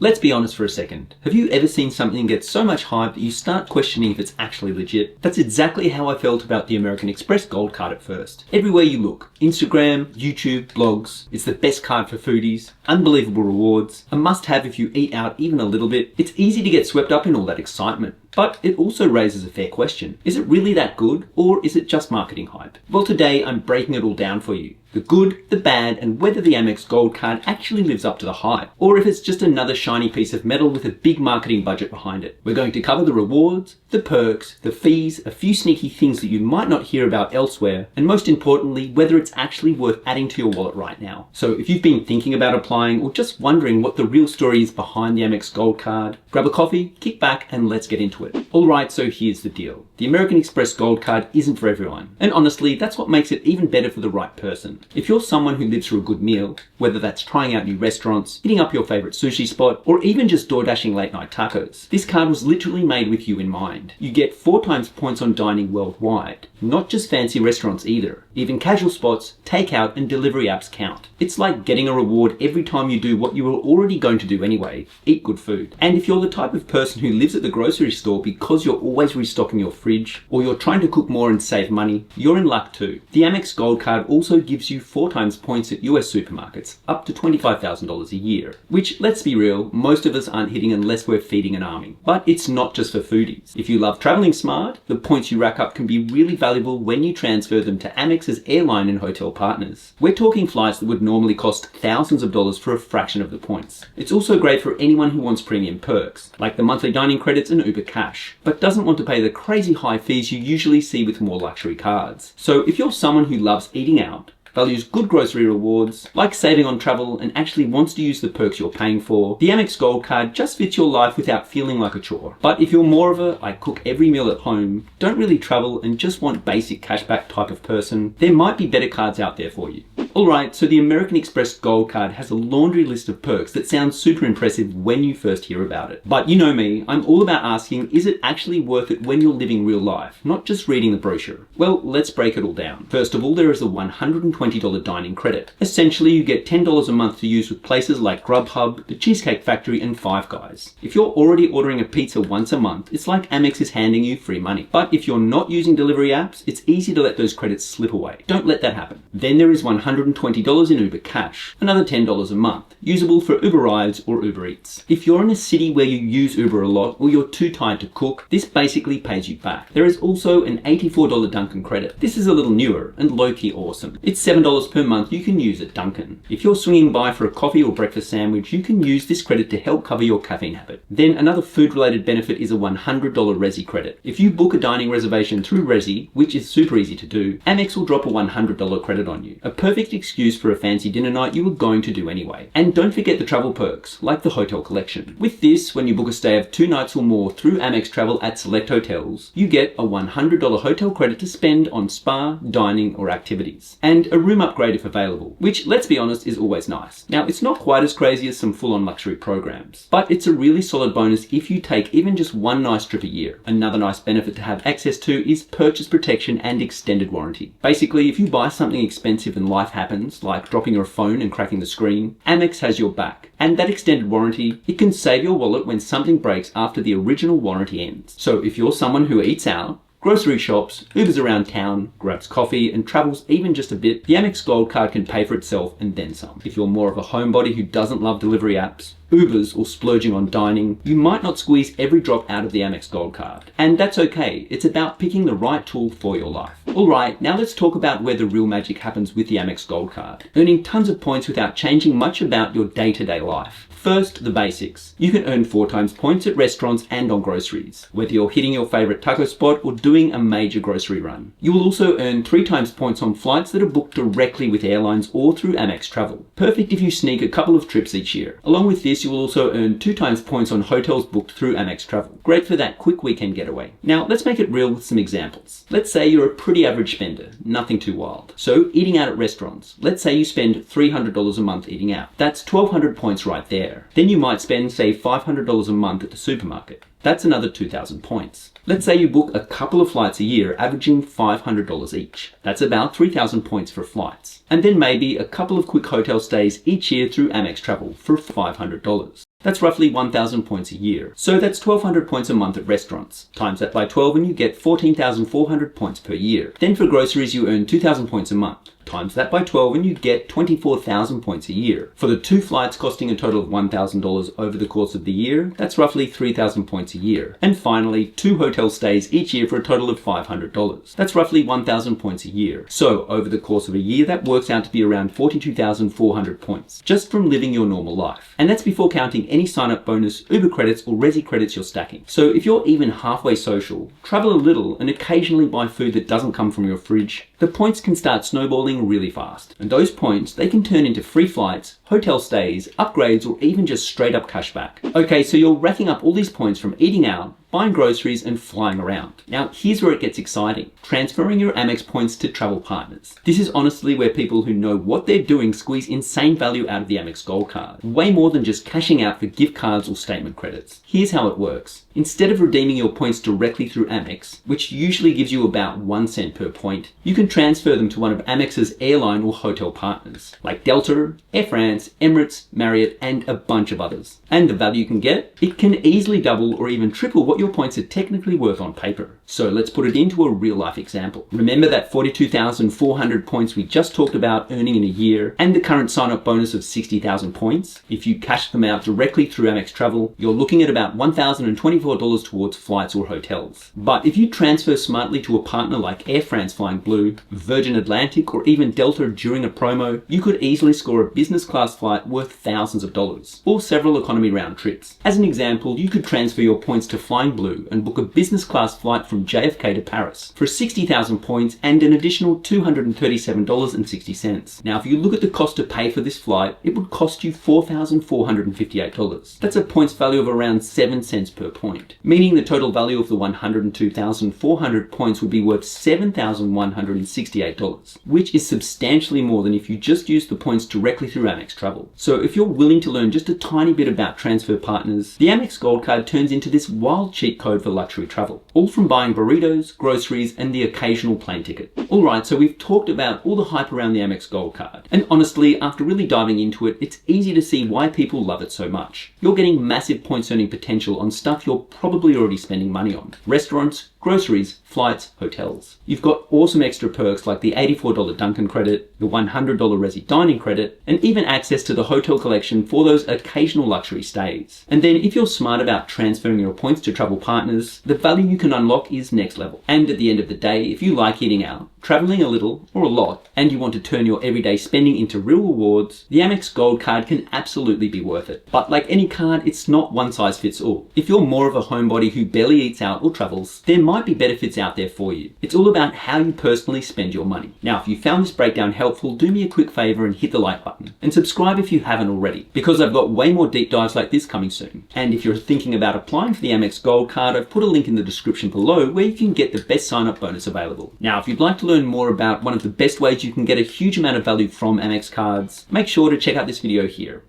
Let's be honest for a second. Have you ever seen something get so much hype that you start questioning if it's actually legit? That's exactly how I felt about the American Express Gold Card at first. Everywhere you look, Instagram, YouTube, blogs, it's the best card for foodies, unbelievable rewards, a must-have if you eat out even a little bit. It's easy to get swept up in all that excitement. But it also raises a fair question. Is it really that good, or is it just marketing hype? Well, today I'm breaking it all down for you. The good, the bad, and whether the Amex Gold Card actually lives up to the hype, or if it's just another shiny piece of metal with a big marketing budget behind it. We're going to cover the rewards, the perks, the fees, a few sneaky things that you might not hear about elsewhere, and most importantly, whether it's actually worth adding to your wallet right now. So if you've been thinking about applying or just wondering what the real story is behind the Amex Gold Card, grab a coffee, kick back, and let's get into it. Alright, so here's the deal. The American Express Gold Card isn't for everyone. And honestly, that's what makes it even better for the right person. If you're someone who lives for a good meal, whether that's trying out new restaurants, hitting up your favorite sushi spot, or even just door dashing late night tacos, this card was literally made with you in mind. You get 4 times points on dining worldwide. Not just fancy restaurants either. Even casual spots, takeout, and delivery apps count. It's like getting a reward every time you do what you were already going to do anyway, eat good food. And if you're the type of person who lives at the grocery store because you're always restocking your fridge, or you're trying to cook more and save money, you're in luck too. The Amex Gold Card also gives you 4 times points at US supermarkets, up to $25,000 a year. Which, let's be real, most of us aren't hitting unless we're feeding an army. But it's not just for foodies. If you love traveling smart, the points you rack up can be really valuable when you transfer them to Amex's airline and hotel partners. We're talking flights that would normally cost thousands of dollars for a fraction of the points. It's also great for anyone who wants premium perks, like the monthly dining credits and Uber Cash, but doesn't want to pay the crazy high fees you usually see with more luxury cards. So if you're someone who loves eating out, values good grocery rewards, likes saving on travel, and actually wants to use the perks you're paying for, the Amex Gold Card just fits your life without feeling like a chore. But if you're more of a, I cook every meal at home, don't really travel, and just want basic cashback type of person, there might be better cards out there for you. Alright, so the American Express Gold Card has a laundry list of perks that sounds super impressive when you first hear about it. But you know me, I'm all about asking, is it actually worth it when you're living real life, not just reading the brochure? Well, let's break it all down. First of all, there is a $120 dining credit. Essentially, you get $10 a month to use with places like Grubhub, the Cheesecake Factory, and Five Guys. If you're already ordering a pizza once a month, it's like Amex is handing you free money. But if you're not using delivery apps, it's easy to let those credits slip away. Don't let that happen. Then there is $120 in Uber Cash, another $10 a month, usable for Uber Rides or Uber Eats. If you're in a city where you use Uber a lot or you're too tired to cook, this basically pays you back. There is also an $84 Dunkin' credit. This is a little newer and low-key awesome. It's $7 per month you can use at Dunkin'. If you're swinging by for a coffee or breakfast sandwich, you can use this credit to help cover your caffeine habit. Then another food-related benefit is a $100 Resi credit. If you book a dining reservation through Resi, which is super easy to do, Amex will drop a $100 credit on you. A perfect excuse for a fancy dinner night you were going to do anyway. And don't forget the travel perks, like the hotel collection. With this, when you book a stay of 2 nights or more through Amex Travel at select hotels, you get a $100 hotel credit to spend on spa, dining, or activities. And a room upgrade if available, which, let's be honest, is always nice. Now, it's not quite as crazy as some full-on luxury programs, but it's a really solid bonus if you take even just one nice trip a year. Another nice benefit to have access to is purchase protection and extended warranty. Basically, if you buy something expensive and life happens, like dropping your phone and cracking the screen, Amex has your back. And that extended warranty, it can save your wallet when something breaks after the original warranty ends. So if you're someone who eats out, grocery shops, Ubers around town, grabs coffee, and travels even just a bit, the Amex Gold Card can pay for itself and then some. If you're more of a homebody who doesn't love delivery apps, Ubers, or splurging on dining, you might not squeeze every drop out of the Amex Gold Card. And that's okay. It's about picking the right tool for your life. Alright, now let's talk about where the real magic happens with the Amex Gold Card. Earning tons of points without changing much about your day-to-day life. First, the basics. You can earn 4 times points at restaurants and on groceries, whether you're hitting your favorite taco spot or doing a major grocery run. You will also earn 3 times points on flights that are booked directly with airlines or through Amex Travel. Perfect if you sneak a couple of trips each year. Along with this, you will also earn 2 times points on hotels booked through Amex Travel. Great for that quick weekend getaway. Now, let's make it real with some examples. Let's say you're a pretty average spender, nothing too wild. So, eating out at restaurants. Let's say you spend $300 a month eating out. That's 1,200 points right there. Then you might spend, say, $500 a month at the supermarket. That's another 2,000 points. Let's say you book a couple of flights a year, averaging $500 each. That's about 3,000 points for flights. And then maybe a couple of quick hotel stays each year through Amex Travel for $500. That's roughly 1,000 points a year. So that's 1,200 points a month at restaurants. Times that by 12 and you get 14,400 points per year. Then for groceries you earn 2,000 points a month. Times that by 12 and you get 24,000 points a year. For the 2 flights costing a total of $1,000 over the course of the year, that's roughly 3,000 points a year. And finally, 2 hotel stays each year for a total of $500. That's roughly 1,000 points a year. So over the course of a year, that works out to be around 42,400 points, just from living your normal life. And that's before counting any sign-up bonus, Uber credits or Resi credits you're stacking. So if you're even halfway social, travel a little and occasionally buy food that doesn't come from your fridge, the points can start snowballing really fast. And those points, they can turn into free flights, hotel stays, upgrades, or even just straight up cashback. Okay, so you're racking up all these points from eating out, buying groceries, and flying around. Now, here's where it gets exciting. Transferring your Amex points to travel partners. This is honestly where people who know what they're doing squeeze insane value out of the Amex Gold Card. Way more than just cashing out for gift cards or statement credits. Here's how it works. Instead of redeeming your points directly through Amex, which usually gives you about 1 cent per point, you can transfer them to one of Amex's airline or hotel partners, like Delta, Air France, Emirates, Marriott, and a bunch of others. And the value you can get? It can easily double or even triple what your points are technically worth on paper. So let's put it into a real life example. Remember that 42,400 points we just talked about earning in a year and the current sign-up bonus of 60,000 points? If you cash them out directly through Amex Travel, you're looking at about $1,024 towards flights or hotels. But if you transfer smartly to a partner like Air France Flying Blue, Virgin Atlantic, or even Delta during a promo, you could easily score a business class flight worth thousands of dollars, or several economy round trips. As an example, you could transfer your points to Flying Blue and book a business class flight from JFK to Paris for 60,000 points and an additional $237.60. Now, if you look at the cost to pay for this flight, it would cost you $4,458. That's a points value of around 7 cents per point, meaning the total value of the 102,400 points would be worth $7,168, which is substantially more than if you just used the points directly through Amex Travel. So if you're willing to learn just a tiny bit about transfer partners, the Amex Gold Card turns into this wild cheat code for luxury travel, all from buying burritos, groceries, and the occasional plane ticket. Alright, so we've talked about all the hype around the Amex Gold Card, and honestly, after really diving into it, it's easy to see why people love it so much. You're getting massive points earning potential on stuff you're probably already spending money on. Restaurants, groceries, flights, hotels. You've got awesome extra perks like the $84 Dunkin' credit, the $100 Resi dining credit, and even access to the hotel collection for those occasional luxury stays. And then if you're smart about transferring your points to travel partners, the value you can unlock is next level. And at the end of the day, if you like eating out, traveling a little or a lot, and you want to turn your everyday spending into real rewards, the Amex Gold Card can absolutely be worth it. But like any card, it's not one size fits all. If you're more of a homebody who barely eats out or travels, there might be benefits out there for you. It's all about how you personally spend your money. Now, if you found this breakdown helpful, do me a quick favor and hit the like button. And subscribe if you haven't already, because I've got way more deep dives like this coming soon. And if you're thinking about applying for the Amex Gold Card, I've put a link in the description below where you can get the best sign-up bonus available. Now, if you'd like to learn more about one of the best ways you can get a huge amount of value from Amex cards, make sure to check out this video here.